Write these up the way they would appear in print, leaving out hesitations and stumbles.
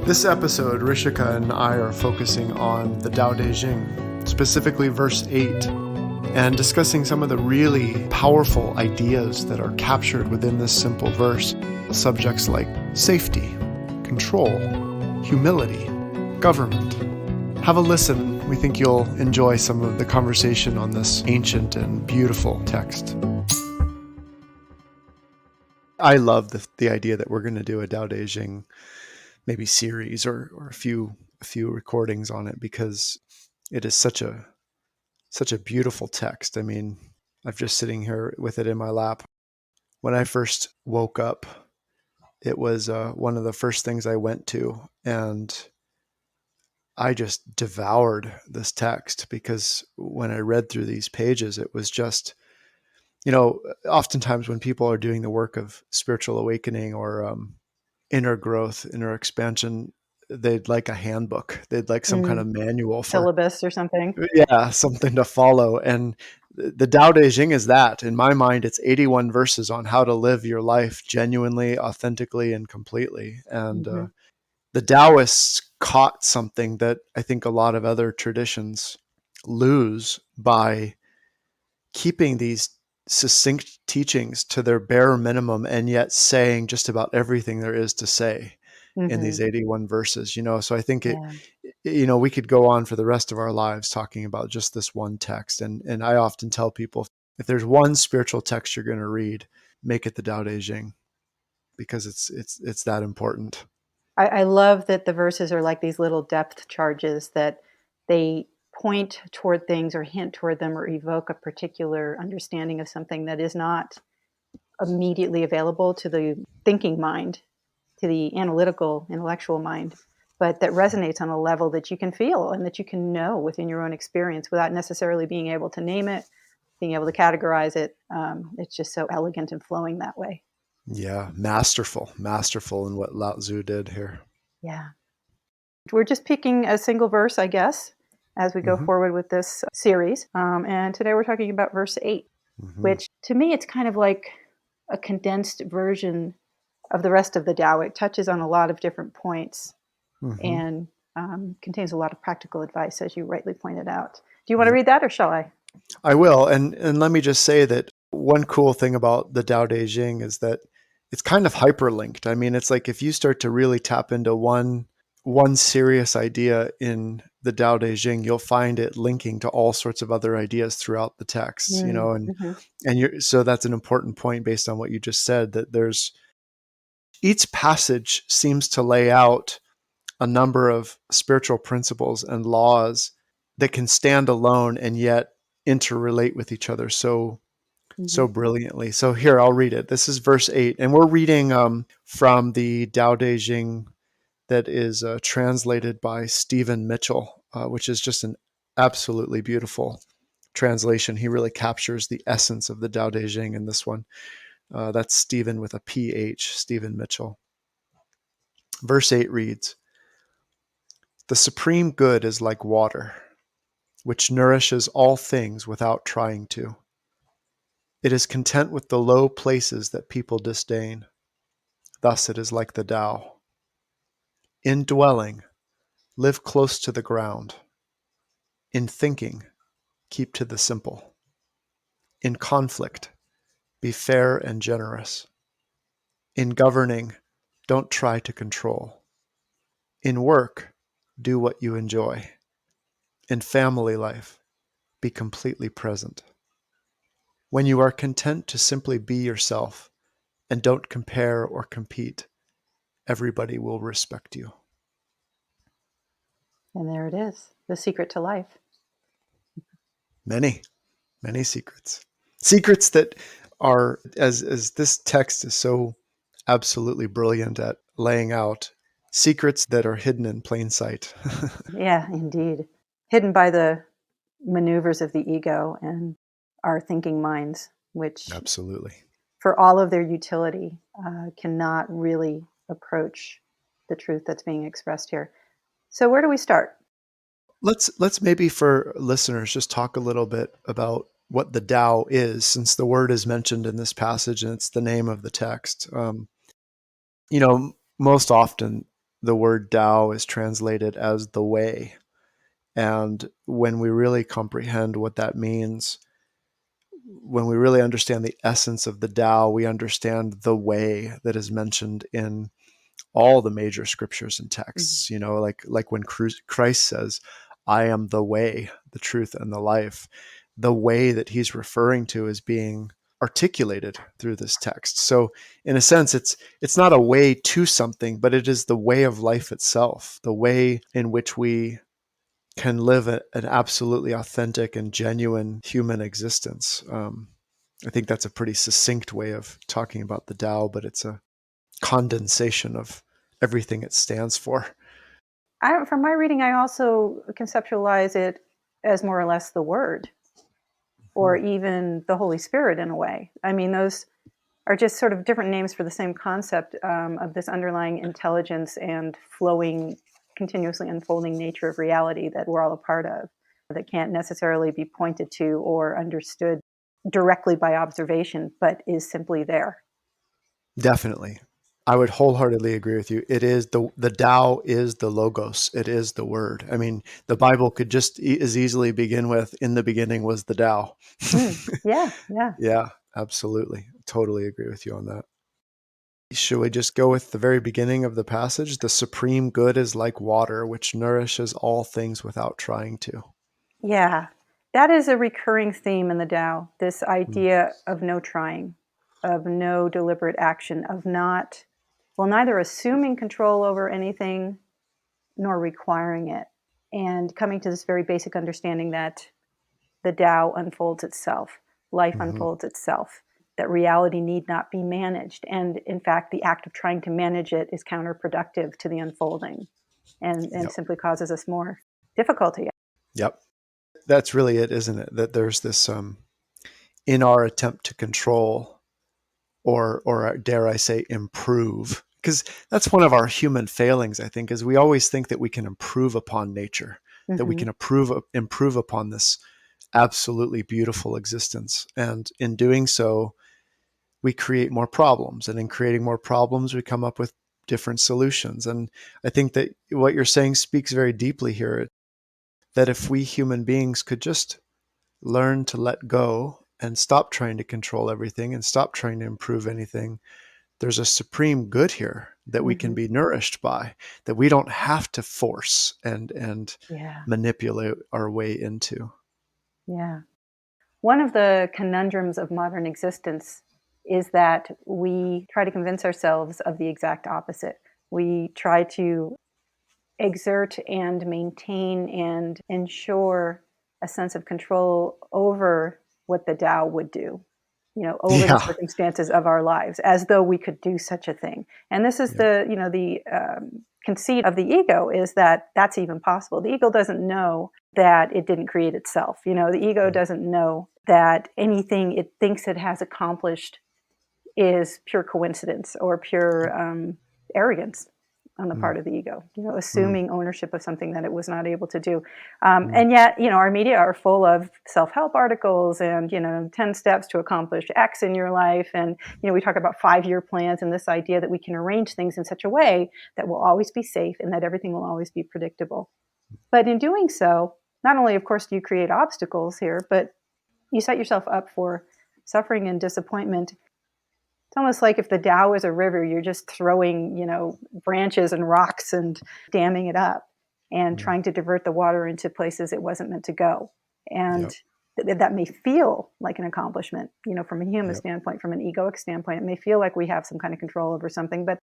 This episode, Rishika and I are focusing on the Tao Te Ching, specifically verse 8, and discussing some of the really powerful ideas that are captured within this simple verse. Subjects like safety, control, humility, government. Have a listen. We think you'll enjoy some of the conversation on this ancient and beautiful text. I love the idea that we're going to do a Tao Te Ching maybe series or a few recordings on it, because it is such a beautiful text. I mean, I'm just sitting here with it in my lap. When I first woke up, it was one of the first things I went to, and I just devoured this text, because when I read through these pages, it was just, oftentimes when people are doing the work of spiritual awakening or inner growth, inner expansion, they'd like a handbook. They'd like some kind of manual for syllabus or something. Yeah, something to follow. And the Tao Te Ching is that. In my mind, it's 81 verses on how to live your life genuinely, authentically, and completely. And the Taoists caught something that I think a lot of other traditions lose by keeping these succinct teachings to their bare minimum and yet saying just about everything there is to say in these 81 verses, so I think we could go on for the rest of our lives talking about just this one text. And I often tell people, if there's one spiritual text you're going to read, make it the Tao Te Ching, because it's that important. I love that the verses are like these little depth charges that they point toward things or hint toward them or evoke a particular understanding of something that is not immediately available to the thinking mind, to the intellectual mind, but that resonates on a level that you can feel and that you can know within your own experience without necessarily being able to name it, being able to categorize it. It's just so elegant and flowing that way. Yeah, masterful in what Lao Tzu did here. Yeah. We're just picking a single verse, I guess, as we go forward with this series. And today we're talking about verse 8, which to me, it's kind of like a condensed version of the rest of the Tao. It touches on a lot of different points and contains a lot of practical advice, as you rightly pointed out. Do you want to read that, or shall I? I will. And let me just say that one cool thing about the Tao Te Ching is that it's kind of hyperlinked. I mean, it's like if you start to really tap into one serious idea in the Tao Te Ching, you'll find it linking to all sorts of other ideas throughout the text, so that's an important point based on what you just said, that there's each passage seems to lay out a number of spiritual principles and laws that can stand alone and yet interrelate with each other so brilliantly. So here, I'll read it. This is verse 8, and we're reading from the Tao Te Ching that is translated by Stephen Mitchell, which is just an absolutely beautiful translation. He really captures the essence of the Tao Te Ching in this one. That's Stephen with a PH, Stephen Mitchell. Verse 8 reads, "The supreme good is like water, which nourishes all things without trying to. It is content with the low places that people disdain. Thus it is like the Tao. In dwelling, live close to the ground. In thinking, keep to the simple. In conflict, be fair and generous. In governing, don't try to control. In work, do what you enjoy. In family life, be completely present. When you are content to simply be yourself and don't compare or compete, everybody will respect you." And there it is, the secret to life. Many secrets. Secrets that are, as this text is so absolutely brilliant at laying out, secrets that are hidden in plain sight. Yeah, indeed. Hidden by the maneuvers of the ego and our thinking minds, which Absolutely. for all of their utility cannot really approach the truth that's being expressed here. So where do we start? Let's maybe, for listeners, just talk a little bit about what the Tao is, since the word is mentioned in this passage and it's the name of the text. Most often the word Tao is translated as the way. And when we really comprehend what that means, when we really understand the essence of the Tao, we understand the way that is mentioned in all the major scriptures and Mhm. texts. Like when Christ says, "I am the way, the truth, and the life." The way that he's referring to is being articulated through this text. So, in a sense, it's not a way to something, but it is the way of life itself, the way in which we can live an absolutely authentic and genuine human existence. I think that's a pretty succinct way of talking about the Tao, but it's a condensation of everything it stands for. From my reading, I also conceptualize it as more or less the Word, or Mhm. even the Holy Spirit in a way. I mean, those are just sort of different names for the same concept of this underlying intelligence and flowing, continuously unfolding nature of reality that we're all a part of, that can't necessarily be pointed to or understood directly by observation, but is simply there. Definitely. I would wholeheartedly agree with you. It is the Tao is the logos. It is the word. I mean, the Bible could just as easily begin with "In the beginning was the Tao." Mm, yeah, yeah. Yeah, absolutely. Totally agree with you on that. Should we just go with the very beginning of the passage? The supreme good is like water, which nourishes all things without trying to. Yeah, that is a recurring theme in the Tao, this Mm. idea of no trying, of no deliberate action, of not, well, neither assuming control over anything nor requiring it, and coming to this very basic understanding that the Tao unfolds itself, life Hmm. unfolds itself, that reality need not be managed. And in fact, the act of trying to manage it is counterproductive to the unfolding and Yep. simply causes us more difficulty. Yep. That's really it, isn't it? That there's this in our attempt to control, or dare I say improve, because that's one of our human failings, I think, is we always think that we can improve upon nature, that we Hmm. can improve upon this absolutely beautiful existence. And in doing so, we create more problems. And in creating more problems, we come up with different solutions. And I think that what you're saying speaks very deeply here, that if we human beings could just learn to let go and stop trying to control everything and stop trying to improve anything, there's a supreme good here that we can Hmm. be nourished by, that we don't have to force and Yeah, manipulate our way into. yeah. One of the conundrums of modern existence is that we try to convince ourselves of the exact opposite. We try to exert and maintain and ensure a sense of control over what the Tao would do, over the Yeah. circumstances of our lives, as though we could do such a thing. And this is Yep. the conceit of the ego, is that that's even possible. The ego doesn't know that it didn't create itself. The ego Mm. doesn't know that anything it thinks it has accomplished is pure coincidence or pure arrogance on the Mm. part of the ego, Mm. assuming ownership of something that it was not able to do. Mm. And yet, our media are full of self help articles and, 10 steps to accomplish X in your life. And, we talk about 5-year plans and this idea that we can arrange things in such a way that will always be safe and that everything will always be predictable. But in doing so, not only, of course, do you create obstacles here, but you set yourself up for suffering and disappointment. It's almost like if the Tao is a river, you're just throwing, branches and rocks and damming it up and Mm. trying to divert the water into places it wasn't meant to go. And Yep. that may feel like an accomplishment, from a human Yep. standpoint, from an egoic standpoint. It may feel like we have some kind of control over something, but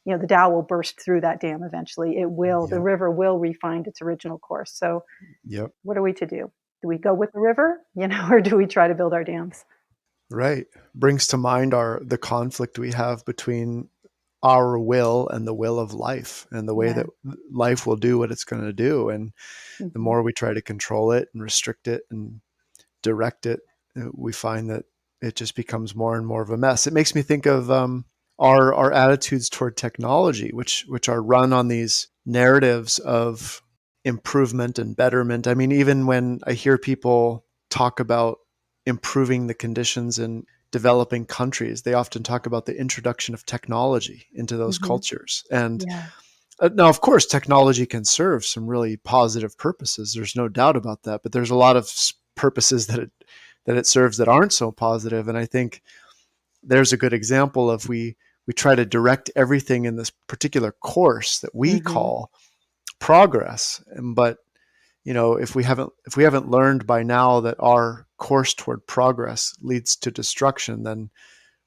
the Tao will burst through that dam eventually. The Yep. river will refine its original course. So, Yep. what are we to do? Do we go with the river, or do we try to build our dams? Right. Brings to mind the conflict we have between our will and the will of life, and the way Yeah. that life will do what it's going to do. And the Hmm. more we try to control it and restrict it and direct it, we find that it just becomes more and more of a mess. It makes me think of our attitudes toward technology, which are run on these narratives of improvement and betterment. I mean, even when I hear people talk about improving the conditions in developing countries, they often talk about the introduction of technology into those Hmm. cultures. And Yeah. Now, of course, technology can serve some really positive purposes. There's no doubt about that. But there's a lot of purposes that it serves that aren't so positive. And I think there's a good example of we try to direct everything in this particular course that we Hmm. call progress. But if we haven't learned by now that our course toward progress leads to destruction, then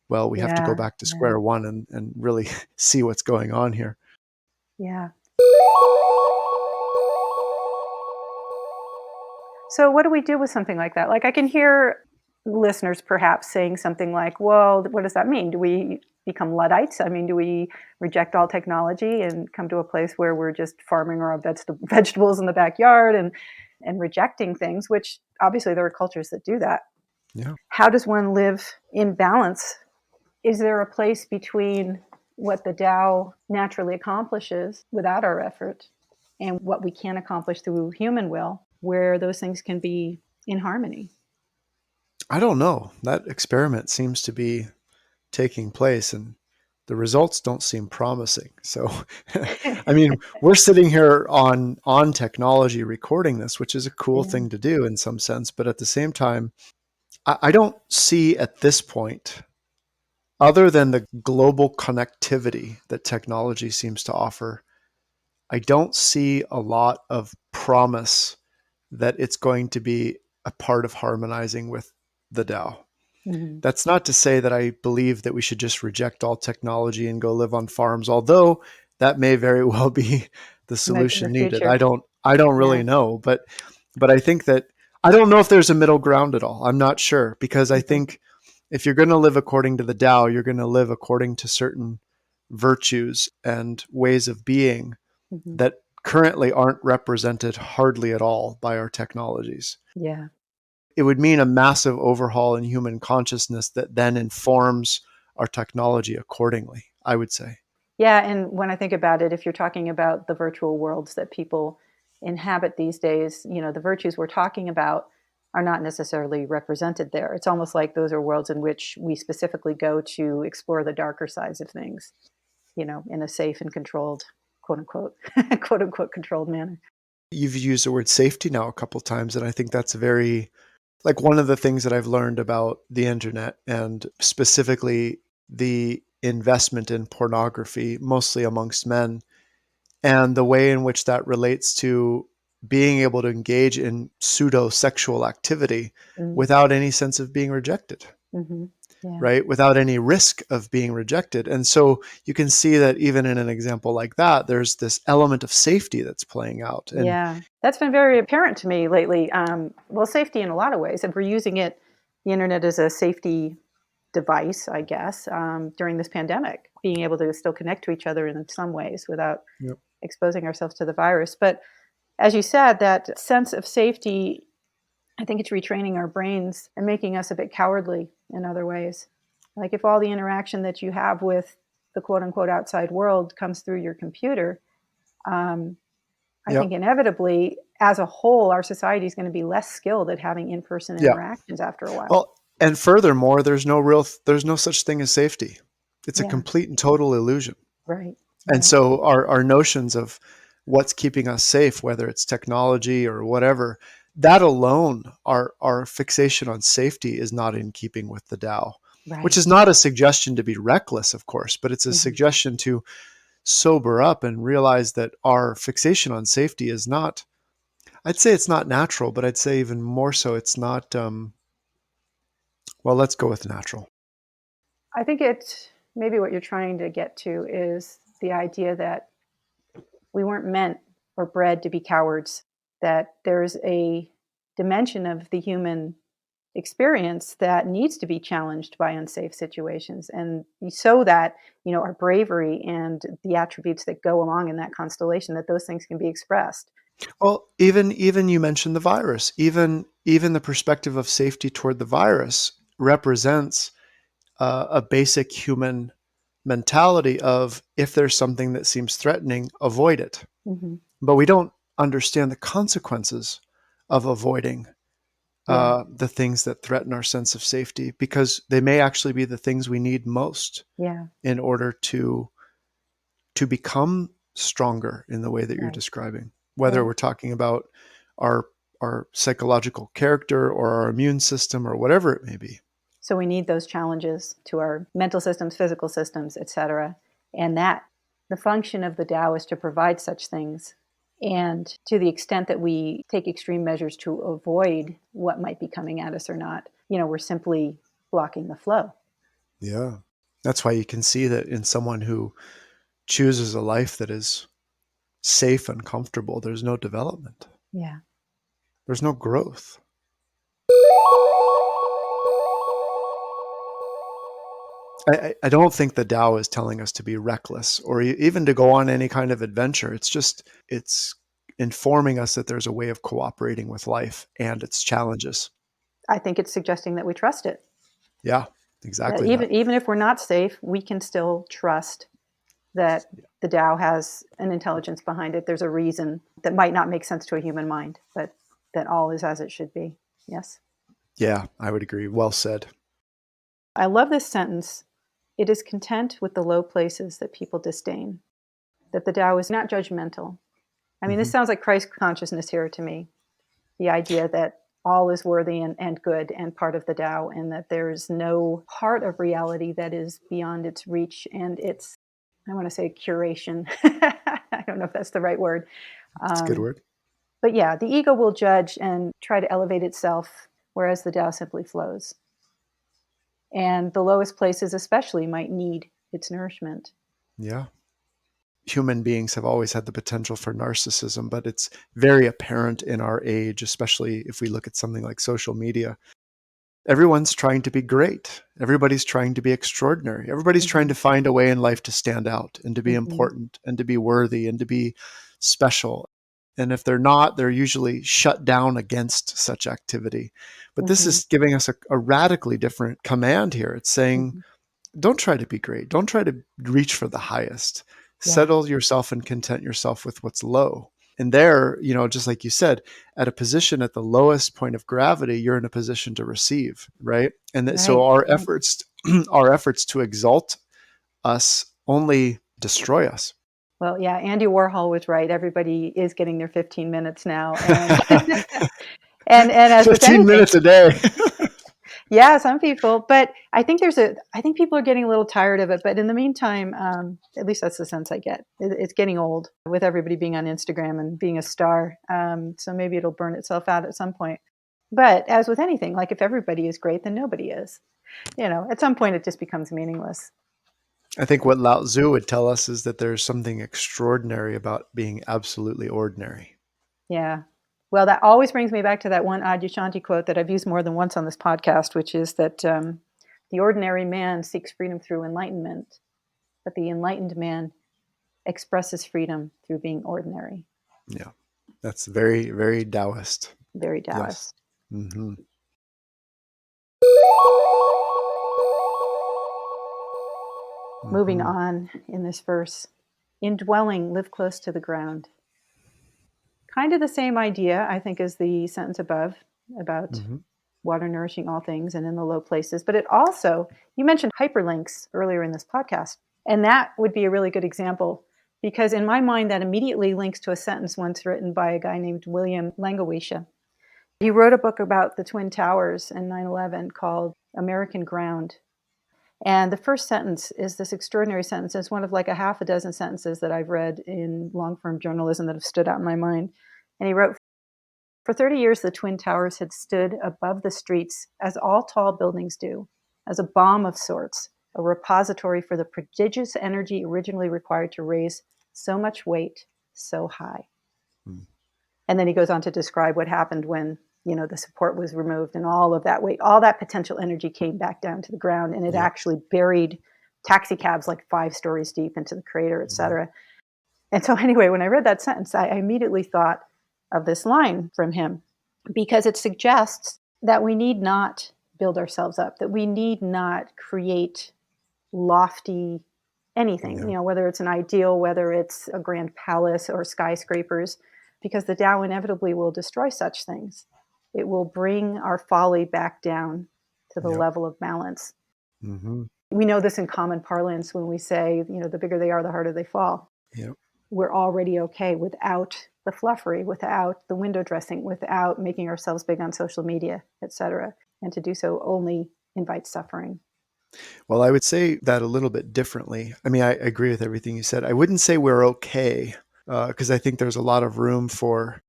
well, we have to go Yeah, back to yeah, square one and really see what's going on here. yeah. So, what do we do with something like that? Like, I can hear listeners perhaps saying something like, well, what does that mean? Do we become Luddites? I mean, do we reject all technology and come to a place where we're just farming our own vegetables in the backyard and rejecting things, which obviously there are cultures that do that. Yeah. How does one live in balance? Is there a place between what the Tao naturally accomplishes without our effort and what we can accomplish through human will, where those things can be in harmony? I don't know. That experiment seems to be taking place and the results don't seem promising. So, I mean, we're sitting here on technology recording this, which is a cool Yeah. thing to do in some sense. But at the same time, I don't see at this point, other than the global connectivity that technology seems to offer, I don't see a lot of promise that it's going to be a part of harmonizing with the Tao. Hmm. That's not to say that I believe that we should just reject all technology and go live on farms, although that may very well be the Might be the solution needed. future. I don't Yeah. really know, but I think that I don't know if there's a middle ground at all. I'm not sure because I Hmm. think if you're going to live according to the Tao, you're going to live according to certain virtues and ways of being Hmm. that currently aren't represented hardly at all by our technologies. Yeah. It would mean a massive overhaul in human consciousness that then informs our technology accordingly, I would say. Yeah. And when I think about it, if you're talking about the virtual worlds that people inhabit these days, the virtues we're talking about are not necessarily represented there. It's almost like those are worlds in which we specifically go to explore the darker sides of things, in a safe and controlled, quote unquote, quote unquote, controlled manner. You've used the word safety now a couple of times, and I think that's very, like, one of the things that I've learned about the internet and specifically the investment in pornography, mostly amongst men, and the way in which that relates to being able to engage in pseudo sexual activity Mm. without any sense of being rejected, Hmm. Yeah. right? Without any risk of being rejected. And so you can see that even in an example like that, there's this element of safety that's playing out. And Yeah. That's been very apparent to me lately. Well, safety in a lot of ways. If we're using the internet as a safety device, I guess, during this pandemic, being able to still connect to each other in some ways without yep. exposing ourselves to the virus. But as you said, that sense of safety, I think it's retraining our brains and making us a bit cowardly in other ways. Like if all the interaction that you have with the quote unquote outside world comes through your computer, um, I think Yep. inevitably, as a whole, our society is going to be less skilled at having in person Yeah. interactions after a while. Well, and furthermore, there's no such thing as safety. It's a Yeah, complete and total illusion. right, And right. so our notions of what's keeping us safe, whether it's technology or whatever, that alone, our fixation on safety is not in keeping with the Tao, which Right. is not a suggestion to be reckless, of course, but it's a Mhm. suggestion to sober up and realize that our fixation on safety is not, I'd say it's not natural, but I'd say even more so, it's not, well, let's go with natural. I think maybe what you're trying to get to is the idea that we weren't meant or bred to be cowards, that there's a dimension of the human experience that needs to be challenged by unsafe situations, and so that our bravery and the attributes that go along in that constellation, that those things can be expressed. Well, even you mentioned the virus. Even the perspective of safety toward the virus represents a basic human mentality of if there's something that seems threatening, avoid it. Hmm. But we don't understand the consequences of avoiding Yeah, the things that threaten our sense of safety because they may actually be the things we need most yeah. in order to become stronger in the way that you're Right. describing, whether Right. we're talking about our our psychological character or our immune system or whatever it may be. So we need those challenges to our mental systems, physical systems, etc. And that the function of the Tao is to provide such things. And to the extent that we take extreme measures to avoid what might be coming at us or not, we're simply blocking the flow. Yeah. That's why you can see that in someone who chooses a life that is safe and comfortable, there's no development. Yeah. There's no growth. I don't think the Tao is telling us to be reckless or even to go on any kind of adventure. It's informing us that there's a way of cooperating with life and its challenges. I think it's suggesting that we trust it. Yeah, That exactly that. even if we're not safe, we can still trust that the Tao has an intelligence behind it. There's a reason that might not make sense to a human mind, but that all is as it should be. Yes. Yeah, I would agree. Well said. I love this sentence. It is content with the low places that people disdain, that the Tao is not judgmental. I mean, this Hmm. sounds like Christ consciousness here to me. The idea that all is worthy and good and part of the Tao, and that there's no part of reality that is beyond its reach and its, I want to say, curation. I don't know if that's the right word. It's a good Um, word. but yeah, the ego will judge and try to elevate itself, whereas the Tao simply flows. And the lowest places, especially, might need its nourishment. Yeah. Human beings have always had the potential for narcissism, but it's very apparent in our age, especially if we look at something like social media. Everyone's trying to be great. Everybody's trying to be extraordinary. Everybody's trying Mm-hmm. to find a way in life to stand out and to be Mm-hmm. important and to be worthy and to be special. And if they're not, they're usually shut down against such activity. But this Mm-hmm. is giving us a radically different command here. It's saying, Mm-hmm. don't try to be great. Don't try to reach for the highest. Yeah. Settle yourself and content yourself with what's low. And there, just like you said, at a position at the lowest point of gravity, you're in a position to receive, right? And so Right. our Right. efforts, our efforts to exalt us only destroy us. Well, yeah, Andy Warhol was right. Everybody is getting their 15 minutes now, and and as with 15 anything, minutes a day. yeah, some people. But I think people are getting a little tired of it. But in the meantime, at least that's the sense I get. It's getting old with everybody being on Instagram and being a star. So maybe it'll burn itself out at some point. But as with anything, like if everybody is great, then nobody is. At some point it just becomes meaningless. I think what Lao Tzu would tell us is that there's something extraordinary about being absolutely ordinary. Yeah. Well, that always brings me back to that one Adyashanti quote that I've used more than once on this podcast, which is that the ordinary man seeks freedom through enlightenment, but the enlightened man expresses freedom through being ordinary. Yeah. That's very, very Taoist. Very Yes. Taoist. Mm-hmm. Moving Mm-hmm. on in this verse, indwelling, live close to the ground. Kind of the same idea, I think, as the sentence above about Mm-hmm. water nourishing all things and in the low places. But it also, you mentioned hyperlinks earlier in this podcast, and that would be a really good example because in my mind, that immediately links to a sentence once written by a guy named William Langewiesche. He wrote a book about the Twin Towers and 9/11 called American Ground. And the first sentence is this extraordinary sentence. It's one of like a half a dozen sentences that I've read in long form journalism that have stood out in my mind. And he wrote, for 30 years, the Twin Towers had stood above the streets, as all tall buildings do, as a bomb of sorts, a repository for the prodigious energy originally required to raise so much weight so high. Mm. And then he goes on to describe what happened when, the support was removed and all of that weight, all that potential energy came back down to the ground, and it Yep. actually buried taxi cabs like 5 stories deep into the crater, et Yep. cetera. And so anyway, when I read that sentence, I immediately thought of this line from him because it suggests that we need not build ourselves up, that we need not create lofty anything, Yeah. whether it's an ideal, whether it's a grand palace or skyscrapers, because the Tao inevitably will destroy such things. It will bring our folly back down to the Yep. level of balance. Mm-hmm. We know this in common parlance when we say, the bigger they are, the harder they fall. Yep. we're already okay without the fluffery, without the window dressing, without making ourselves big on social media, etc. And to do so only invites suffering. Well, I would say that a little bit differently. I mean, I agree with everything you said. I wouldn't say we're okay, because I think there's a lot of room for.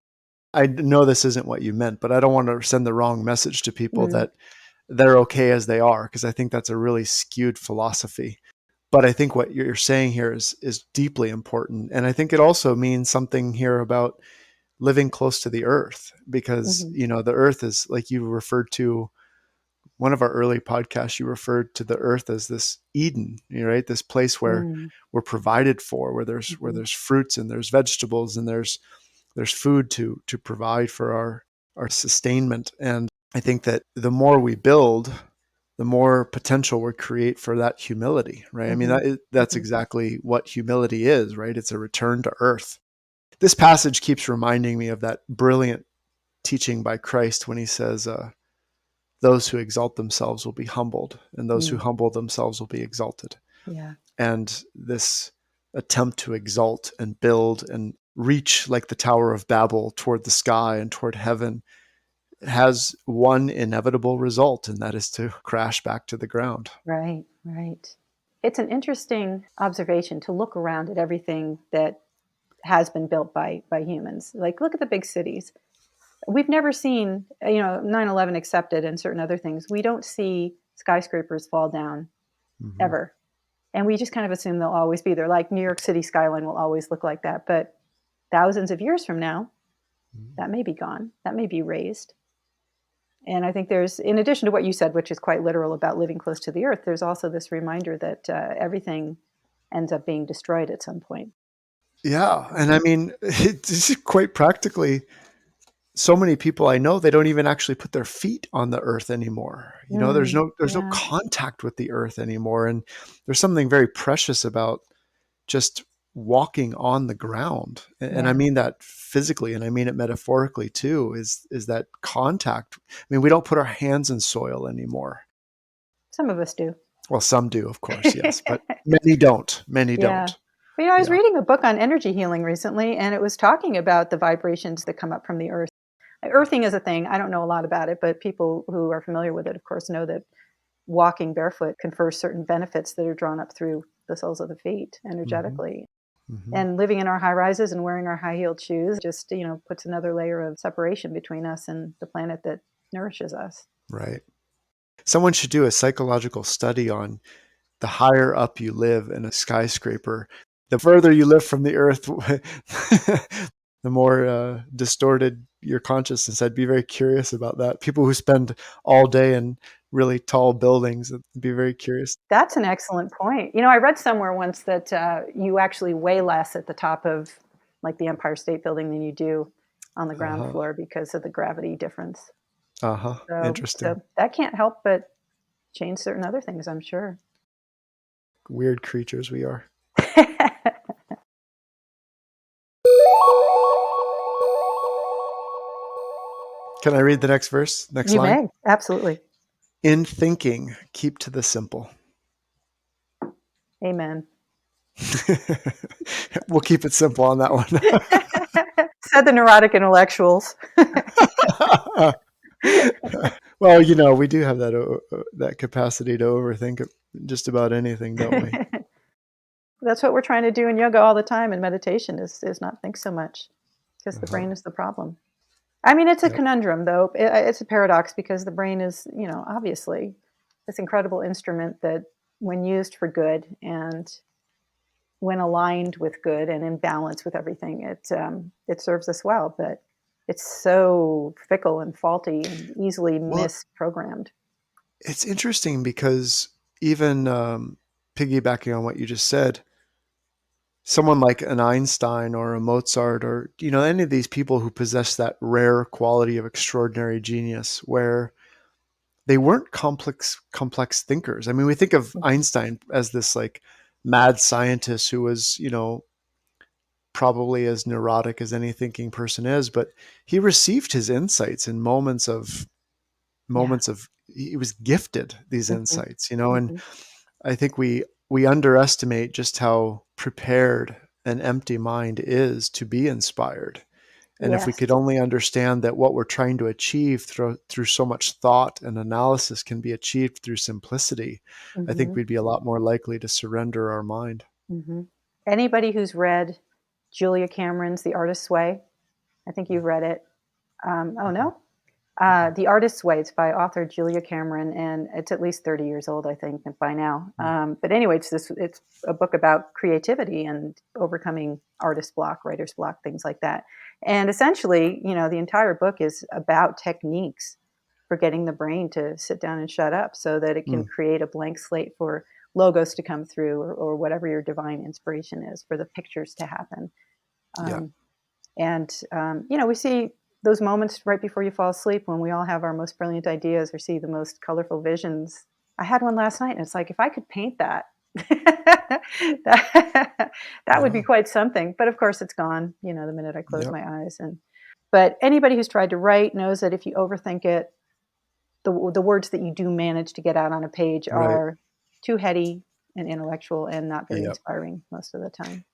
I know this isn't what you meant, but I don't want to send the wrong message to people Mm. that they're okay as they are, because I think that's a really skewed philosophy. But I think what you're saying here is deeply important, and I think it also means something here about living close to the earth, because Hmm. the earth is, like you referred to one of our early podcasts, you referred to the earth as this Eden, right? This place where Mm. we're provided for, where Hmm. there's fruits and there's vegetables and there's food to provide for our sustainment. And I think that the more we build, the more potential we create for that humility, right? I mean, Hmm. that's Hmm. exactly what humility is, right? It's a return to earth. This passage keeps reminding me of that brilliant teaching by Christ when he says, those who exalt themselves will be humbled, and those who Mm. humble themselves will be exalted. Yeah. And this attempt to exalt and build and reach like the Tower of Babel toward the sky and toward heaven has one inevitable result, and that is to crash back to the ground. Right. Right. It's an interesting observation to look around at everything that has been built by humans. Like, look at the big cities. We've never seen, 9/11 accepted and certain other things. We don't see skyscrapers fall down Mm-hmm. ever. And we just kind of assume they'll always be there. Like New York City skyline will always look like that. But thousands of years from now, that may be gone. That may be raised. And I think there's, in addition to what you said, which is quite literal about living close to the earth, there's also this reminder that everything ends up being destroyed at some point. Yeah, and I mean, it's quite practically. So many people I know, they don't even actually put their feet on the earth anymore. There's no Yeah. contact with the earth anymore, and there's something very precious about just walking on the ground. And I Yeah. mean that physically, and I mean it metaphorically too. Is that contact? I mean, we don't put our hands in soil anymore. Some of us do. Well, some do, of course, yes, but many don't. Many Yeah. don't. But, I was Yeah. reading a book on energy healing recently, and it was talking about the vibrations that come up from the earth. Earthing is a thing. I don't know a lot about it, but people who are familiar with it, of course, know that walking barefoot confers certain benefits that are drawn up through the soles of the feet Hmm. energetically. Hmm. And living in our high rises and wearing our high heeled shoes just, puts another layer of separation between us and the planet that nourishes us. Right. Someone should do a psychological study on the higher up you live in a skyscraper, the further you live from the earth, the more distorted your consciousness. I'd be very curious about that. People who spend all day in really tall buildings, I'd be very curious. That's an excellent point. I read somewhere once that you actually weigh less at the top of like the Empire State Building than you do on the ground Uh-huh. floor because of the gravity difference. Uh-huh. So Interesting. that can't help but change certain other things, I'm sure. Weird creatures we are. Can I read the next verse, next You line? may, absolutely. In thinking, keep to the simple. Amen. We'll keep it simple on that Said the neurotic intellectuals. one. Well, we do have that capacity to overthink just about anything, don't we? That's what we're trying to do in yoga all the time, and meditation is not think so much because the Uh-huh. brain is the problem. I mean, it's a Yep. conundrum, though. It's a paradox because the brain is, obviously this incredible instrument that, when used for good and when aligned with good and in balance with everything, it serves us well. But it's so fickle and faulty and easily Well, misprogrammed. it's interesting because even piggybacking on what you just said, someone like an Einstein or a Mozart or any of these people who possess that rare quality of extraordinary genius where they weren't complex thinkers. I mean, we think of Mhm. Einstein as this like mad scientist who was, probably as neurotic as any thinking person is, but he received his insights in Yeah. moments of he was gifted these Hmm. insights, and Hmm. I think we underestimate just how prepared an empty mind is to be inspired. And if we could Yes. only understand that what we're trying to achieve through so much thought and analysis can be achieved through simplicity, I think Hmm. we'd be a lot more likely to surrender our mind. Hmm. Anybody who's read Julia Cameron's The Artist's Way, I think you've read it. Oh, Mm-hmm. no? Mm-hmm. The Artist's Way. It's by author Julia Cameron, and it's at least 30 years old, I think, by now. But anyway, it's a book about creativity and overcoming artist block, writer's block, things like that. And essentially, the entire book is about techniques for getting the brain to sit down and shut up so that it can Mm. create a blank slate for logos to come through, or whatever your divine inspiration is, for the pictures to happen. Yeah. Um, and we see those moments right before you fall asleep when we all have our most brilliant ideas or see the most colorful visions. I had one last night, and it's like, if I could paint that, that would be Yeah. quite something. But of course, it's gone. The minute I close Yep. my eyes. But anybody who's tried to write knows that if you overthink it, the words that you do manage to get out on a page Right. are too heady and intellectual and not very Yep. inspiring most of the time.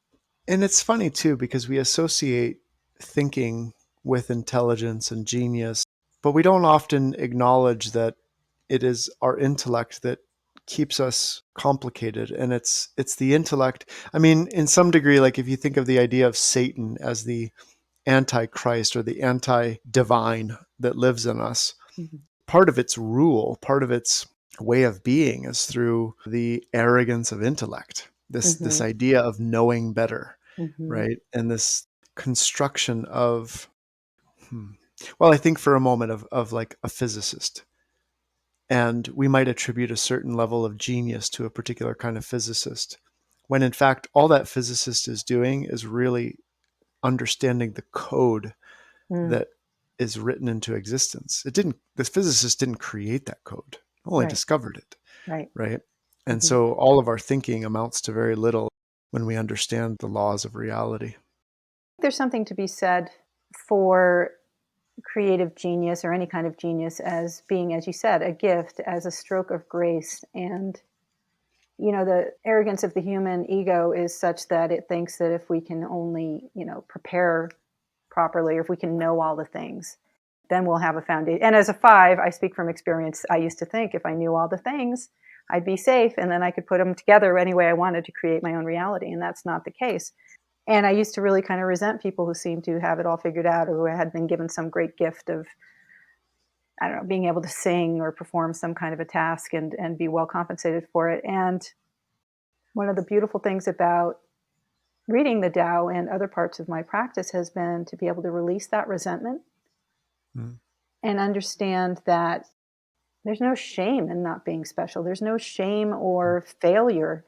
And it's funny too, because we associate thinking with intelligence and genius, but we don't often acknowledge that it is our intellect that keeps us complicated. And it's the intellect. I mean, in some degree, like if you think of the idea of Satan as the antichrist or the anti-divine that lives in us, Mhm. part of its rule, part of its way of being is through the arrogance of intellect. This Mhm. idea of knowing better, Mhm. right? And this construction of, hmm, well, I think for a moment of like a physicist, and we might attribute a certain level of genius to a particular kind of physicist, when in fact all that physicist is doing is really understanding the code Mm. that is written into existence. The physicist didn't create that code, only Right. discovered it, Right. right? And Mhm. so all of our thinking amounts to very little when we understand the laws of reality. There's something to be said for creative genius, or any kind of genius, as being, as you said, a gift, as a stroke of grace. And, the arrogance of the human ego is such that it thinks that if we can only, prepare properly, or if we can know all the things, then we'll have a foundation. And as a five, I speak from experience. I used to think if I knew all the things, I'd be safe, and then I could put them together any way I wanted to create my own reality. And that's not the case. And I used to really kind of resent people who seemed to have it all figured out, or who had been given some great gift of, I don't know, being able to sing or perform some kind of a task, and be well compensated for it. And one of the beautiful things about reading the Tao and other parts of my practice has been to be able to release that resentment Mm, and understand that there's no shame in not being special. There's no shame mm, or failure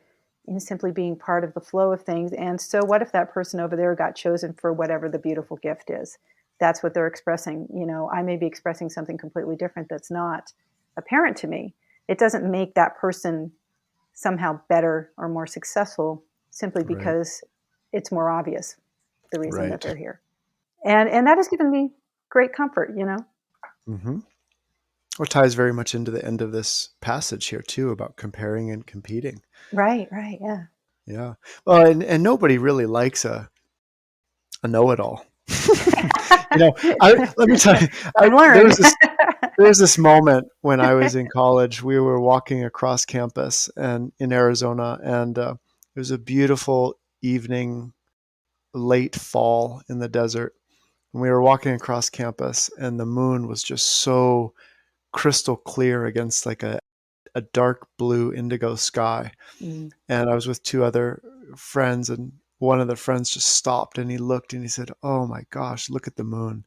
in simply being part of the flow of things. And so, what if that person over there got chosen for whatever the beautiful gift is? That's what they're expressing. I may be expressing something completely different that's not apparent to me. It doesn't make that person somehow better or more successful simply right, because it's more obvious the reason that right. they're here. And that has given me great comfort. Mm-hmm. Well, ties very much into the end of this passage here too about comparing and competing. Right, right, yeah. Yeah. Well, and nobody really likes a know-it-all. Let me tell you, I've there learned. was this moment when I was in college. We were walking across campus and in Arizona, and it was a beautiful evening, late fall in the desert. And we were walking across campus, and the moon was just so crystal clear against like a dark blue indigo sky. Mm. And I was with two other friends, and one of the friends just stopped and he looked and he said, "Oh my gosh, look at the moon."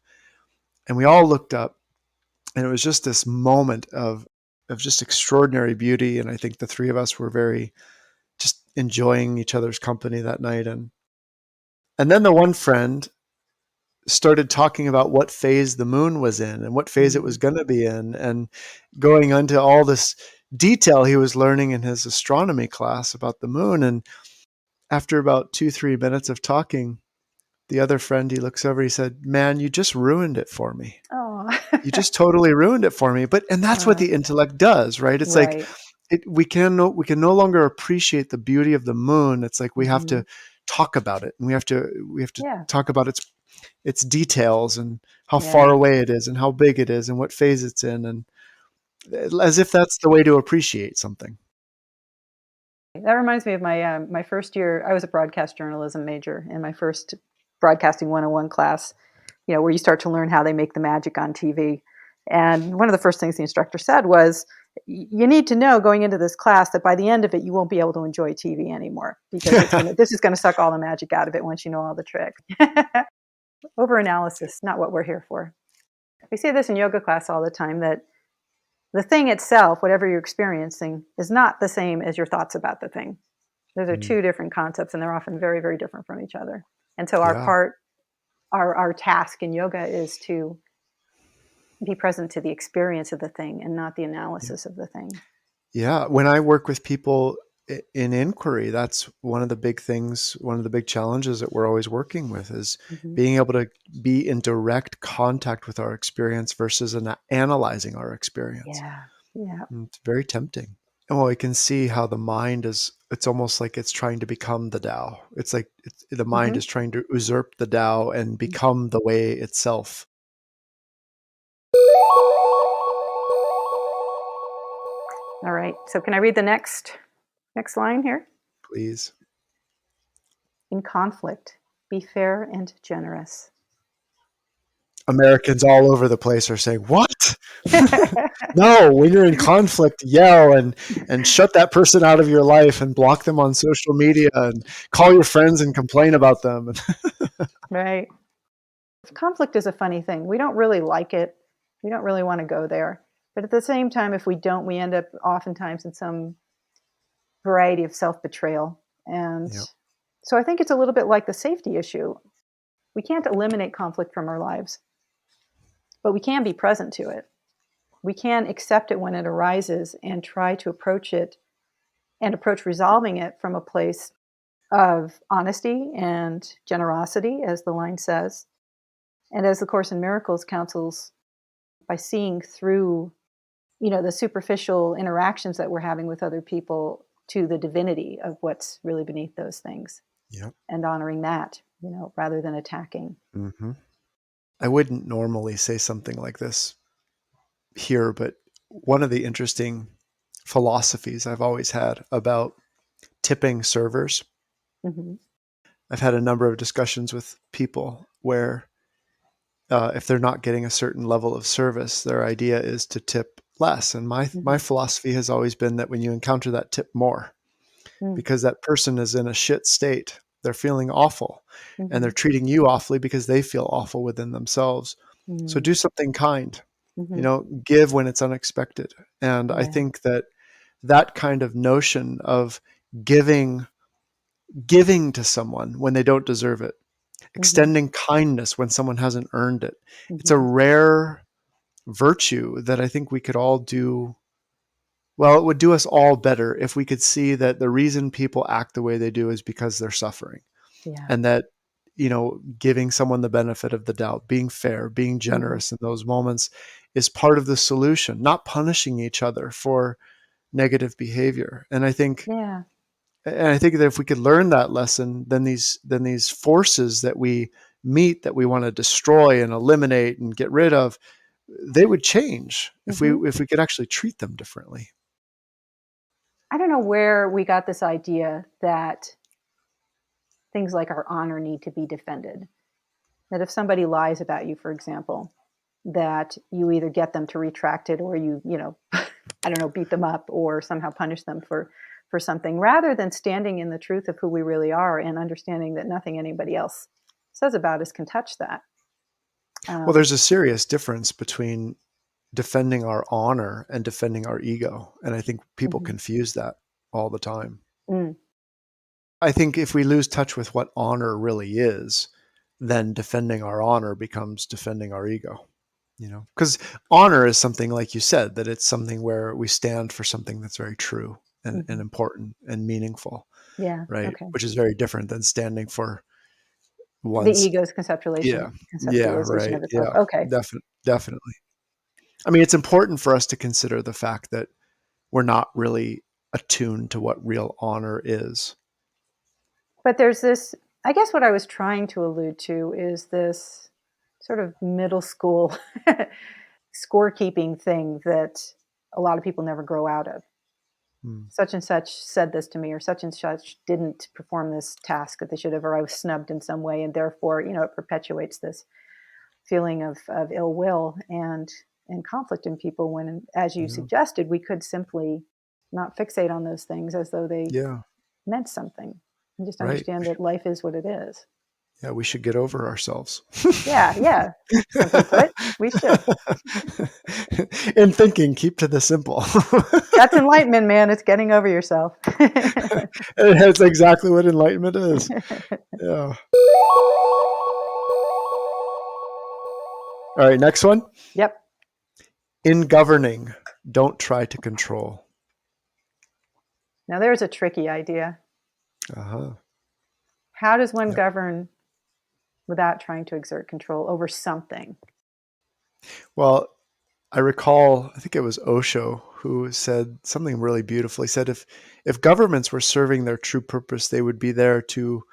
And we all looked up, and it was just this moment of just extraordinary beauty. And I think the three of us were very just enjoying each other's company that night. And then the one friend started talking about what phase the moon was in and what phase it was Mm. going to be in, and going into all this detail he was learning in his astronomy class about the moon. And after about 2-3 minutes of talking, the other friend, he looks over, he said, "Man, you just ruined it for me. Oh. You just totally ruined it for me." And that's what Uh, the intellect does, right? It's like right. we can no longer appreciate the beauty of the moon. It's like we have Mhm. to talk about it, and we have to Yeah. talk about its details and how far Yeah. away it is and how big it is and what phase it's in, and as if that's the way to appreciate something. That reminds me of my first year. I was a broadcast journalism major, in my first broadcasting 101 class, where you start to learn how they make the magic on TV. And one of the first things the instructor said was, you need to know going into this class that by the end of it, you won't be able to enjoy TV anymore, because this is going to suck all the magic out of it once you know all the tricks. Overanalysis, not what we're here for. We see this in yoga class all the time, that the thing itself, whatever you're experiencing, is not the same as your thoughts about the thing. Those are Mm, two different concepts, and they're often very, very different from each other. And so yeah, our task in yoga is to be present to the experience of the thing and not the yeah, analysis of the thing. yeah. When I work with people in inquiry, that's one of the big things, one of the big challenges that we're always working with, is Mm-hmm. being able to be in direct contact with our experience versus analyzing our experience. Yeah, yeah. And it's very tempting. And well, we can see how the mind it's almost like it's trying to become the Tao. It's like the mind Mm-hmm. is trying to usurp the Tao and become the way itself. All right. So can I read the next line here? Please. In conflict, be fair and generous. Americans all over the place are saying, "What? No, when you're in conflict, yell and shut that person out of your life and block them on social media and call your friends and complain about them." Right. Conflict is a funny thing. We don't really like it. We don't really want to go there. But at the same time, if we don't, we end up oftentimes in some variety of self betrayal. And Yeah. so I think it's a little bit like the safety issue. We can't eliminate conflict from our lives, but we can be present to it. We can accept it when it arises and try to approach it and approach resolving it from a place of honesty and generosity, as the line says. And as the Course in Miracles counsels, by seeing through, the superficial interactions that we're having with other people to the divinity of what's really beneath those things, Yeah. and honoring that, rather than attacking. Hmm. I wouldn't normally say something like this here, but one of the interesting philosophies I've always had about tipping servers, Mm-hmm. I've had a number of discussions with people where if they're not getting a certain level of service, their idea is to tip less. And my Mm-hmm. philosophy has always been that when you encounter that, tip more, because that person is in a shit state. They're feeling awful, and Mm-hmm. they're treating you awfully because they feel awful within themselves. So Mm-hmm. do something kind. Mm-hmm. Give when it's unexpected. And I Yeah. think that kind of notion of giving giving to someone when they don't deserve it, Mm-hmm. extending kindness when someone hasn't earned it. It's a Mm-hmm. rare virtue that I think we could all do. Well, it would do us all better if we could see that the reason people act the way they do is because they're suffering, Yeah. and that, giving someone the benefit of the doubt, being fair, being Mm-hmm. generous in those moments is part of the solution, not punishing each other for negative behavior. Yeah. And I think that if we could learn that lesson, then these forces that we meet, that we want to destroy and eliminate and get rid of, they would change if we Mm-hmm. if we could actually treat them differently. I don't know where we got this idea that things like our honor need to be defended. That if somebody lies about you, for example, that you either get them to retract it, or I don't know, beat them up or somehow punish them for something, rather than standing in the truth of who we really are and understanding that nothing anybody else says about us can touch that. Well, Um, there's a serious difference between defending our honor and defending our ego, and I think people mhm. confuse that all the time. Mm, I think if we lose touch with what honor really is, then defending our honor becomes defending our ego. Because honor is something, like you said, that it's something where we stand for something that's very true and mhm. important and meaningful, Yeah. right? Okay. Which is very different than standing for The one's. ego's Yeah, yeah, conceptualization right, of itself. yeah, Okay. definitely. I mean, it's important for us to consider the fact that we're not really attuned to what real honor is. But there's this, I guess what I was trying to allude to is this sort of middle school scorekeeping thing that a lot of people never grow out of. Mm. Such and such said this to me, or such and such didn't perform this task that they should have, or I was snubbed in some way. And therefore, it perpetuates this feeling of ill will and conflict in people when, as you Yeah. suggested, we could simply not fixate on those things as though they Yeah. meant something and just Right. understand that life is what it is. Yeah. We should get over ourselves. Yeah, yeah. Simply put, we should. In thinking, keep to the simple. That's enlightenment, man. It's getting over yourself. That's exactly what enlightenment is. Yeah. All right. Next one. Yep. In governing, don't try to control. Now there's a tricky idea. Uh-huh. How does one Yep. govern without trying to exert control over something? Well, I recall, I think it was Osho who said something really beautiful. He said, if governments were serving their true purpose, they would be there to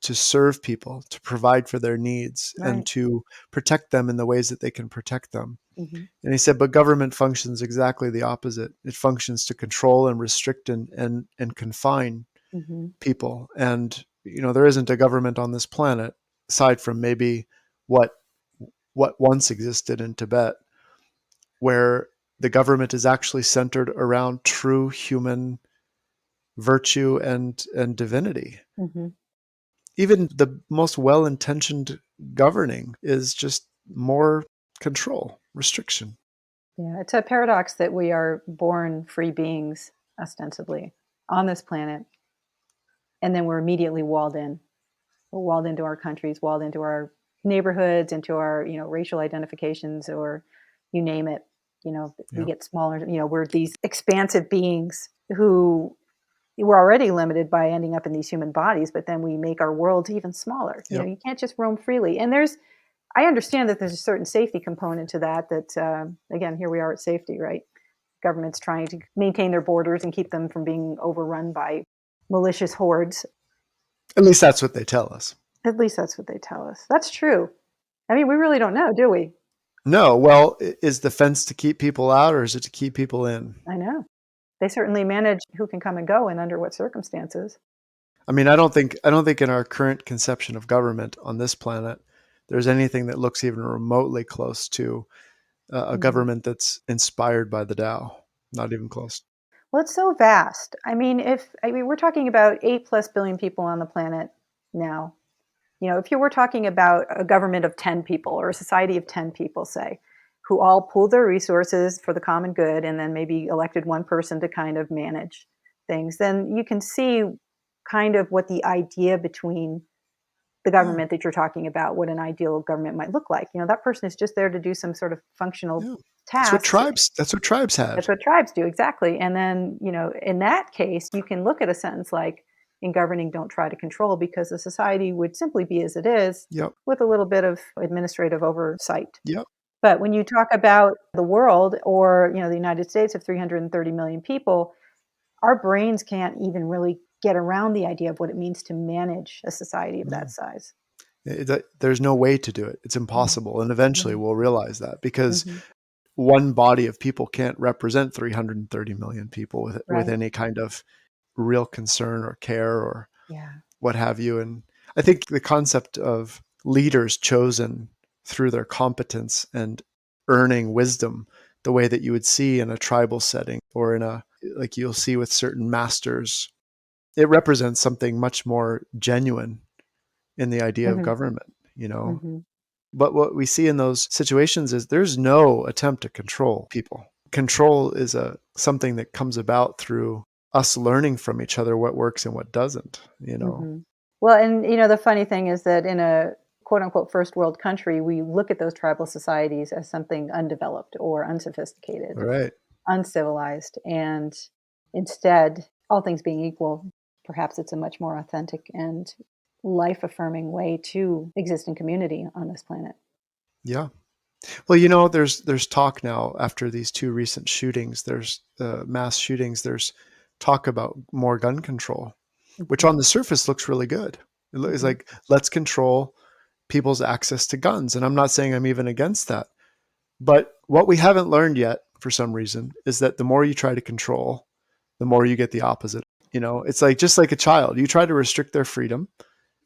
serve people, to provide for their needs, and Right. to protect them in the ways that they can protect them. Mm-hmm. And he said, but government functions exactly the opposite. It functions to control and restrict and confine Mm-hmm. people. And there isn't a government on this planet, aside from maybe what once existed in Tibet, where the government is actually centered around true human virtue and divinity. Mm-hmm. Even the most well-intentioned governing is just more control, restriction. Yeah, it's a paradox that we are born free beings, ostensibly, on this planet, and then we're immediately walled in. We're walled into our countries, walled into our neighborhoods, into our racial identifications, or you name it. We Yep. get smaller. We're these expansive beings who we're already limited by ending up in these human bodies, but then we make our world even smaller. Yep. You can't just roam freely. And I understand that there's a certain safety component to that. Again, here we are at safety, right? Governments trying to maintain their borders and keep them from being overrun by malicious hordes. At least that's what they tell us. At least that's what they tell us. That's true. I mean, we really don't know, do we? No, well, is the fence to keep people out or is it to keep people in? I know. They certainly manage who can come and go and under what circumstances. I mean, I don't think in our current conception of government on this planet, there's anything that looks even remotely close to a Mm. government that's inspired by the Tao. Not even close. Well, it's so vast. I mean, we're talking about 8+ billion people on the planet now. If you were talking about a government of 10 people or a society of 10 people, say, who all pooled their resources for the common good and then maybe elected one person to kind of manage things, then you can see kind of what the idea between the Yeah, government that you're talking about, what an ideal government might look like. That person is just there to do some sort of functional yeah. That's what tasks. tribes. That's what tribes That's had. what tribes do, exactly. And then, in that case, you can look at a sentence like, in governing, don't try to control, because the society would simply be as it is Yep. with a little bit of administrative oversight. Yep. But when you talk about the world, or, the United States of 330 million people, our brains can't even really get around the idea of what it means to manage a society of that No. size. There's no way to do it. It's Mhm. impossible. And eventually Right. we'll realize that because Mhm. one body of people can't represent 330 million people with Right. any kind of real concern or care or Yeah. what have you. And I think the concept of leaders chosen through their competence and earning wisdom, the way that you would see in a tribal setting or like you'll see with certain masters, it represents something much more genuine in the idea of Mhm. government. Mhm. But what we see in those situations is there's no attempt to control people. Control is something that comes about through us learning from each other what works and what doesn't. Mhm. Well, and the funny thing is that in a quote unquote first world country, we look at those tribal societies as something undeveloped or unsophisticated, All right. uncivilized. And instead, all things being equal, perhaps it's a much more authentic and life affirming way to exist in community on this planet. Yeah. Well, there's talk now after these two recent shootings. There's mass shootings. There's talk about more gun control. which Mhm. on the surface looks really good. It's Mhm. like, let's control people's access to guns. And I'm not saying I'm even against that. But what we haven't learned yet, for some reason, is that the more you try to control, the more you get the opposite. It's like just like a child. You try to restrict their freedom.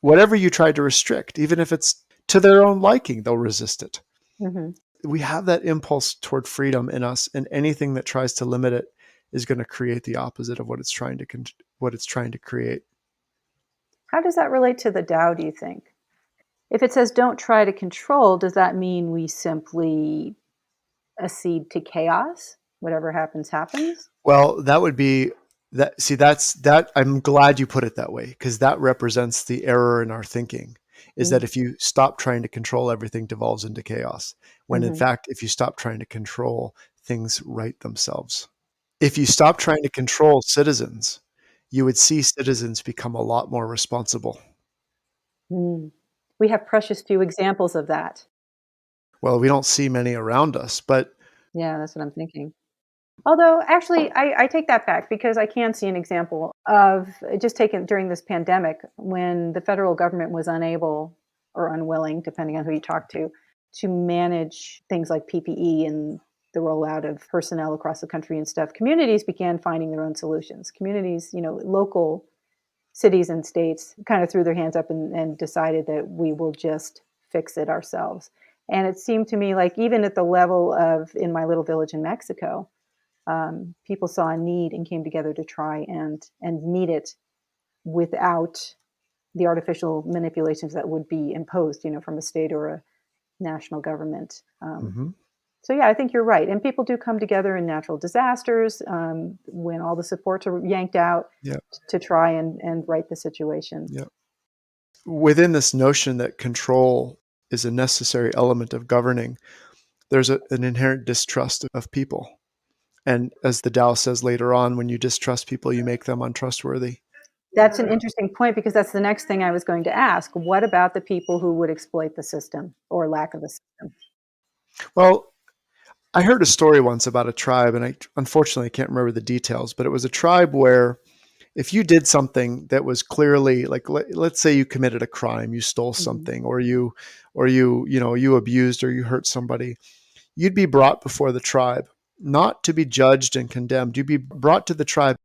Whatever you try to restrict, even if it's to their own liking, they'll resist it. Mhm. We have that impulse toward freedom in us, and anything that tries to limit it is going to create the opposite of what it's trying to create. How does that relate to the Tao, do you think? If it says don't try to control, does that mean we simply accede to chaos? Whatever happens, happens? Well, that would be that. See, that's that. I'm glad you put it that way, because that represents the error in our thinking. Is that Mm. if you stop trying to control, everything devolves into chaos. When in Mhm. fact, if you stop trying to control, things right themselves. If you stop trying to control citizens, you would see citizens become a lot more responsible. Mm. We have precious few examples of that. Well, we don't see many around us, but Yeah, that's what I'm thinking. Although, actually, I take that back because I can see an example of just taken during this pandemic when the federal government was unable or unwilling, depending on who you talk to manage things like PPE and the rollout of personnel across the country and stuff. Communities began finding their own solutions. Communities, local cities and states kind of threw their hands up and decided that we will just fix it ourselves. And it seemed to me like even at the level of in my little village in Mexico, people saw a need and came together to try and meet it without the artificial manipulations that would be imposed, from a state or a national government. mhm, So yeah, I think you're right, and people do come together in natural disasters when all the supports are yanked out yeah, to try and right the situation. yeah. Within this notion that control is a necessary element of governing, there's an inherent distrust of people. And as the Tao says later on, when you distrust people, you make them untrustworthy. That's an interesting point because that's the next thing I was going to ask. What about the people who would exploit the system or lack of a system? Well, I heard a story once about a tribe, and I unfortunately can't remember the details, but it was a tribe where if you did something that was clearly like, let's say you committed a crime, you stole Mhm. something, or you abused or you hurt somebody, you'd be brought before the tribe, not to be judged and condemned. You'd be brought to the tribe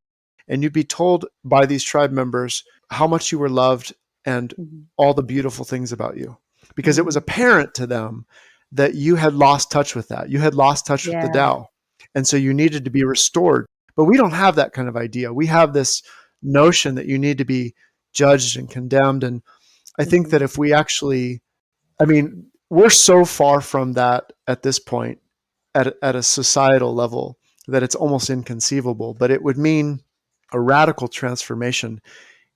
and you'd be told by these tribe members how much you were loved and Mhm. all the beautiful things about you, because it was Mm. apparent to them that you had lost touch with that. You had lost touch with the Yeah. Tao. And so you needed to be restored. But we don't have that kind of idea. We have this notion that you need to be judged and condemned. And I think Mhm. that if we actually, I mean, we're so far from that at this point at a societal level that it's almost inconceivable, but it would mean a radical transformation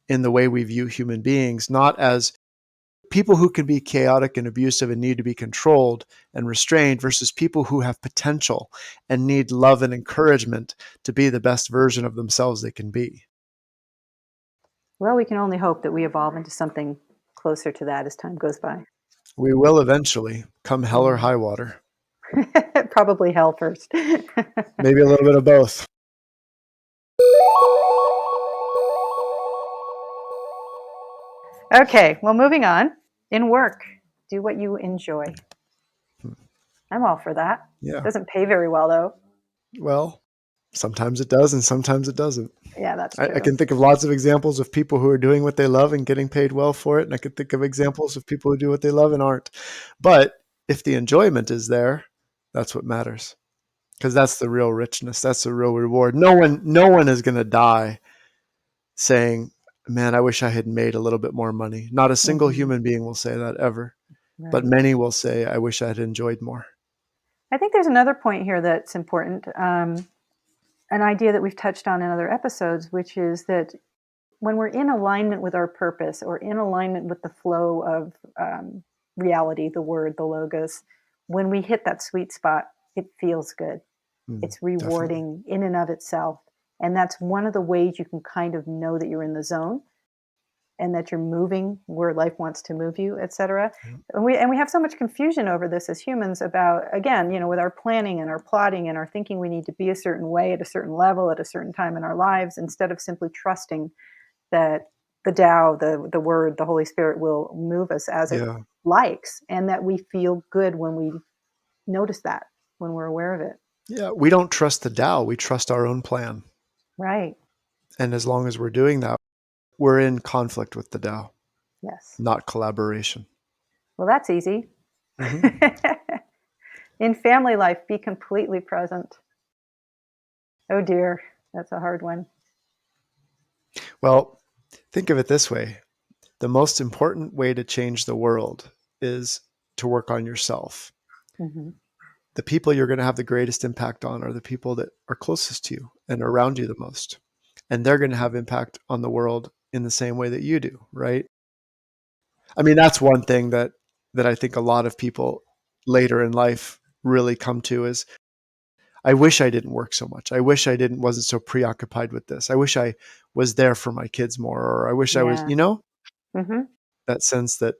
in the way we view human beings, not as people who can be chaotic and abusive and need to be controlled and restrained versus people who have potential and need love and encouragement to be the best version of themselves they can be. Well, we can only hope that we evolve into something closer to that as time goes by. We will eventually, come hell or Mm. high water. Probably hell first. Maybe a little bit of both. Okay, well, moving on. In work, do what you enjoy. I'm all for that. Yeah. Doesn't pay very well, though. Well, sometimes it does and sometimes it doesn't. Yeah, that's I true. can think of lots of examples of people who are doing what they love and getting paid well for it. And I can think of examples of people who do what they love and aren't. But if the enjoyment is there, that's what matters. Because that's the real richness. That's the real reward. No one is going to die saying, man, I wish I had made a little bit more money. Not a single Mhm. human being will say that ever. But Right. many will say, I wish I had enjoyed more. I think there's another point here that's important, an idea that we've touched on in other episodes, which is that when we're in alignment with our purpose or in alignment with the flow of reality, the word, the logos, when we hit that sweet spot, it feels good. Mm, It's definitely. rewarding in and of itself. And that's one of the ways you can kind of know that you're in the zone and that you're moving where life wants to move you, et cetera. Yeah. And we have so much confusion over this as humans about, again, with our planning and our plotting and our thinking we need to be a certain way at a certain level at a certain time in our lives instead of simply trusting that the Tao, the Word, the Holy Spirit will move us as it Yeah. likes, and that we feel good when we notice that, when we're aware of it. Yeah. We don't trust the Tao. We trust our own plan. Right. And as long as we're doing that, we're in conflict with the Tao, Yes. not collaboration. Well, that's easy. Hmm. In family life, be completely present. Oh dear, that's a hard one. Well, think of it this way. The most important way to change the world is to work on yourself. Mm-hmm. The people you're going to have the greatest impact on are the people that are closest to you and around you the most. And they're going to have impact on the world in the same way that you do, right? I mean, that's one thing that I think a lot of people later in life really come to is I wish I didn't work so much. I wish I didn't wasn't so preoccupied with this. I wish I was there for my kids more, or I wish I was, Yeah. Mm-hmm. that sense that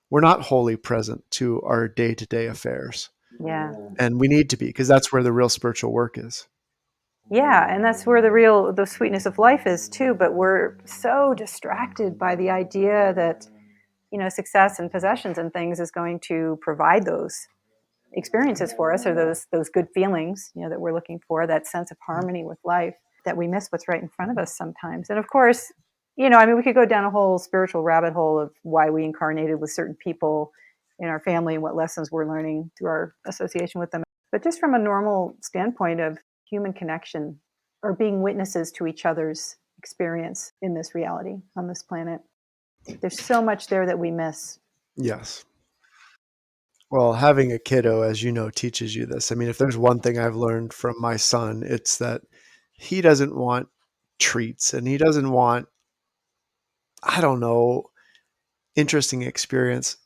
we're not wholly present to our day-to-day affairs. Yeah. And we need to be, because that's where the real spiritual work is. Yeah, and that's where the sweetness of life is too. But we're so distracted by the idea that, success and possessions and things is going to provide those experiences for us, or those good feelings, that we're looking for, that sense of harmony with life, that we miss what's right in front of us sometimes. And of course, we could go down a whole spiritual rabbit hole of why we incarnated with certain people in our family and what lessons we're learning through our association with them. But just from a normal standpoint of human connection, or being witnesses to each other's experience in this reality on this planet, there's so much there that we miss. Yes. Well, having a kiddo, as you know, teaches you this. I mean, if there's one thing I've learned from my son, it's that he doesn't want treats and he doesn't want, I don't know, interesting experiences,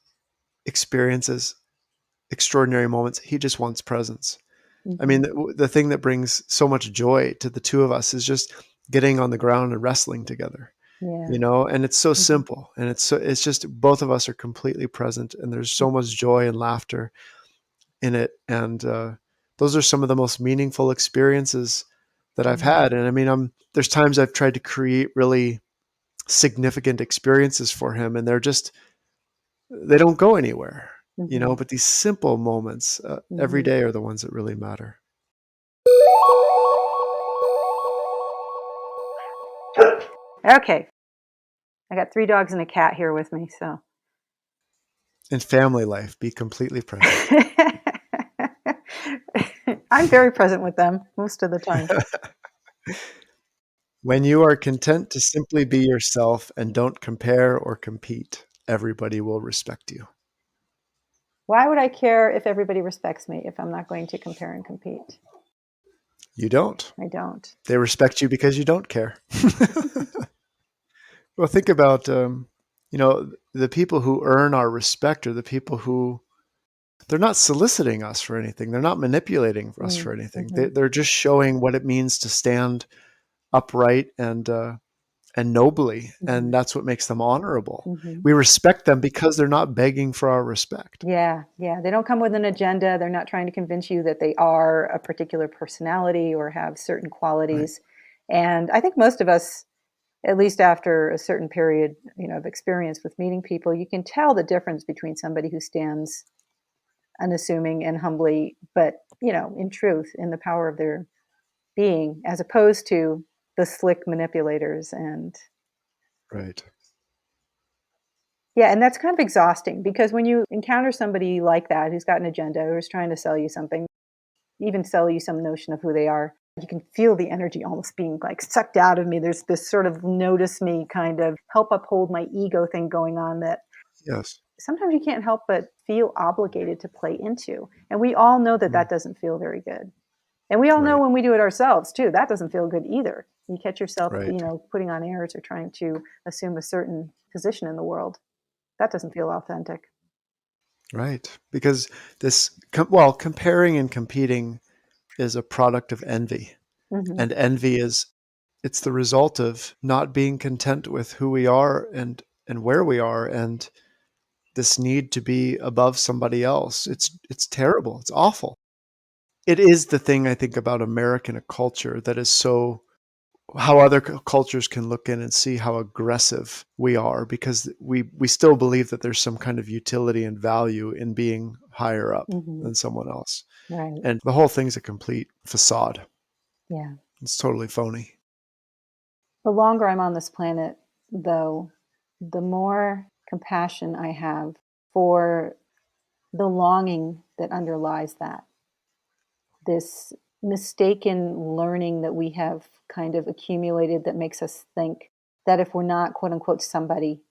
extraordinary moments. He just wants presence. I Mm-hmm. mean, the thing that brings so much joy to the two of us is just getting on the ground and wrestling together, Yeah. and it's so Mm-hmm. simple, and it's just both of us are completely present, and there's so much joy and laughter in it, and those are some of the most meaningful experiences that I've Mm-hmm. had. And I mean, there's times I've tried to create really significant experiences for him, and they don't go anywhere, Mm-hmm. but these simple moments every Mm-hmm. day are the ones that really matter. Okay. I got 3 dogs and a cat here with me, so. In family life, be completely present. I'm very present with them most of the time. When you are content to simply be yourself and don't compare or compete, everybody will respect you. Why would I care if everybody respects me if I'm not going to compare and compete? You don't. I don't. They respect you because you don't care. Well, think about, the people who earn our respect are the people who they're not soliciting us for anything. They're not manipulating us for anything. Mm-hmm. They're just showing what it means to stand upright and nobly, Mm-hmm. and that's what makes them honorable. Mm-hmm. We respect them because they're not begging for our respect. Yeah, yeah. They don't come with an agenda. They're not trying to convince you that they are a particular personality or have certain Right. qualities. And I think most of us, at least after a certain period, of experience with meeting people, you can tell the difference between somebody who stands unassuming and humbly, but in truth, in the power of their being, as opposed to the slick manipulators. And Right. yeah, and that's kind of exhausting, because when you encounter somebody like that who's got an agenda, who's trying to sell you something, even sell you some notion of who they are, you can feel the energy almost being like sucked out of me. There's this sort of notice me, kind of help uphold my ego thing going on, that Yes. sometimes you can't help but feel obligated to play into. And we all know that Mm. that doesn't feel very good. And we all know Right. when we do it ourselves too, that doesn't feel good either. You catch yourself, Right. putting on airs or trying to assume a certain position in the world. That doesn't feel authentic. Right. Because comparing and competing is a product of envy. Hmm. And envy it's the result of not being content with who we are and where we are, and this need to be above somebody else. It's terrible. It's awful. It is the thing I think about American culture that is so how other cultures can look in and see how aggressive we are, because we still believe that there's some kind of utility and value in being higher up than someone else. Right. And the whole thing's a complete facade. Yeah. It's totally phony. The longer I'm on this planet, though, the more compassion I have for the longing that underlies that. This mistaken learning that we have kind of accumulated that makes us think that if we're not quote unquote somebody,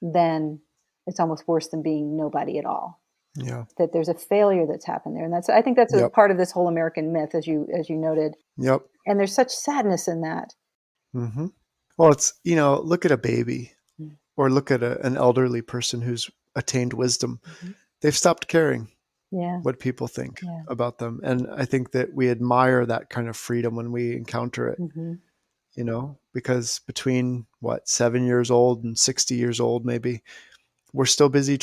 then it's almost worse than being nobody at all. Yeah. That there's a failure that's happened there. And I think that's a Yep. part of this whole American myth, as you noted. Yep. And there's such sadness in that. Mm-hmm. Well, it's, look at a baby, Mm. or look at an elderly person who's attained wisdom. Mhm. They've stopped caring Yeah. what people think Yeah. about them. And I think that we admire that kind of freedom when we encounter it, Hmm. because between 7 years old and 60 years old, maybe, we're so busy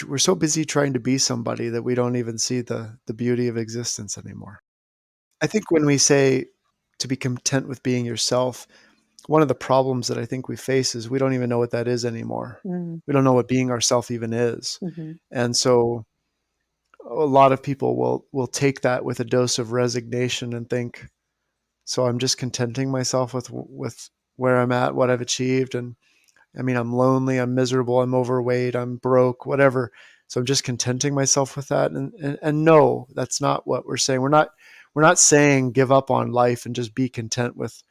trying to be somebody that we don't even see the beauty of existence anymore. I think when we say to be content with being yourself, one of the problems that I think we face is we don't even know what that is anymore. Mm. We don't know what being ourself even is. Hmm. And so a lot of people will take that with a dose of resignation and think, so I'm just contenting myself with where I'm at, what I've achieved. And I mean, I'm lonely, I'm miserable, I'm overweight, I'm broke, whatever. So I'm just contenting myself with that. And no, that's not what we're saying. We're not saying give up on life and just be content with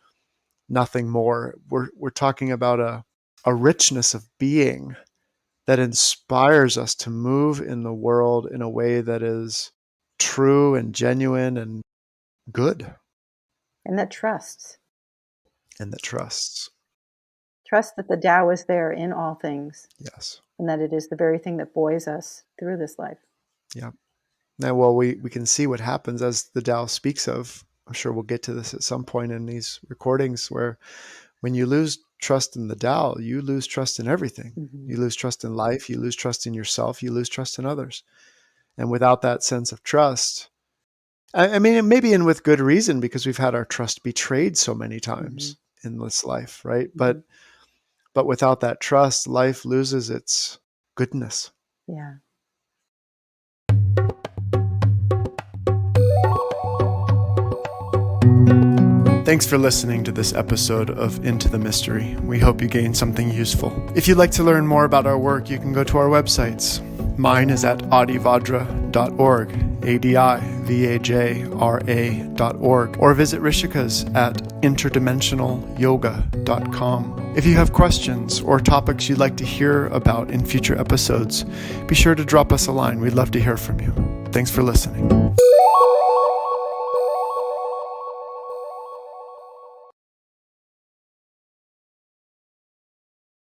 nothing more. We're talking about a richness of being that inspires us to move in the world in a way that is true and genuine and good, And that trusts. and that trusts. Trust that the Tao is there in all things, Yes. and that it is the very thing that buoys us through this life. Yeah. Now, well, we can see what happens as the Tao speaks of. I'm sure we'll get to this at some point in these recordings, where when you lose trust in the Tao, you lose trust in everything. Hmm. You lose trust in life, you lose trust in yourself, you lose trust in others. And without that sense of trust, I mean, maybe and with good reason, because we've had our trust betrayed so many Hmm. times in this life, right? Hmm. But without that trust, life loses its goodness. Yeah. Thanks for listening to this episode of Into the Mystery. We hope you gained something useful. If you'd like to learn more about our work, you can go to our websites. Mine is at adivajra.org, adivajra.org, or visit Rishika's at interdimensionalyoga.com. If you have questions or topics you'd like to hear about in future episodes, be sure to drop us a line. We'd love to hear from you. Thanks for listening.